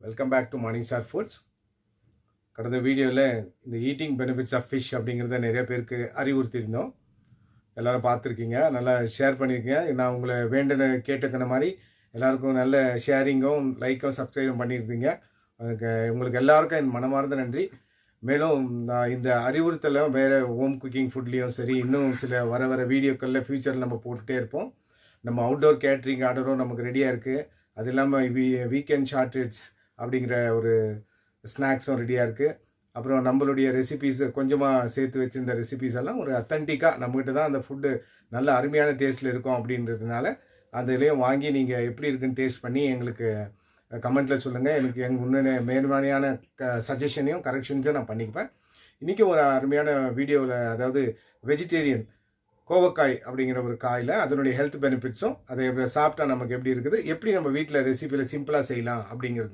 Welcome back to Morning Star Foods. கடந்த வீடியோவில் இந்த ஈட்டிங் பெனிஃபிட்ஸ் ஆஃப் ஃபிஷ் அப்படிங்கிறத நிறைய பேருக்கு அறிவுறுத்தியிருந்தோம். எல்லோரும் பார்த்துருக்கீங்க, நல்லா ஷேர் பண்ணியிருக்கீங்க. நான் உங்களை வேண்டின கேட்டுக்கிற மாதிரி எல்லாருக்கும் நல்ல ஷேரிங்கும் லைக்கும் சப்ஸ்கிரைபும் பண்ணியிருந்தீங்க. அதுக்கு உங்களுக்கு எல்லாருக்கும் என் மனமார்ந்த நன்றி. மேலும் நான் இந்த அறிவுறுத்தலை வேறு ஹோம் குக்கிங் ஃபுட்லேயும் சரி, இன்னும் சில வர வீடியோக்களில் ஃப்யூச்சரில் நம்ம போட்டுகிட்டே இருப்போம். நம்ம அவுட்டோர் கேட்ரிங் ஆர்டரும் நமக்கு ரெடியாக இருக்குது. அது இல்லாமல் வீக்கெண்ட் ஷார்ட்ரிட்ஸ் அப்படிங்கிற ஒரு ஸ்நாக்ஸும் ரெடியாக இருக்குது. அப்புறம் நம்மளுடைய ரெசிபீஸ் கொஞ்சமாக சேர்த்து வச்சுருந்த ரெசிபீஸ் எல்லாம் ஒரு அத்தன்டிக்காக நம்மகிட்ட தான் அந்த ஃபுட்டு நல்ல அருமையான டேஸ்ட்டில் இருக்கும் அப்படின்றதுனால அதுலேயும் வாங்கி நீங்கள் எப்படி இருக்குன்னு டேஸ்ட் பண்ணி எங்களுக்கு கமெண்ட்டில் சொல்லுங்கள். எனக்கு இன்னும் மேன்மையான சஜஷனையும் கரெக்ஷன்ஸும் நான் பண்ணிக்குவேன். இன்றைக்கி ஒரு அருமையான வீடியோவில், அதாவது வெஜிடேரியன் கோவக்காய் அப்படிங்கிற ஒரு காயில் அதனுடைய ஹெல்த் பெனிஃபிட்ஸும் அதை சாப்பிட்டா நமக்கு எப்படி இருக்குது, எப்படி நம்ம வீட்டில் ரெசிபியில் சிம்பிளாக செய்யலாம் அப்படிங்கிறது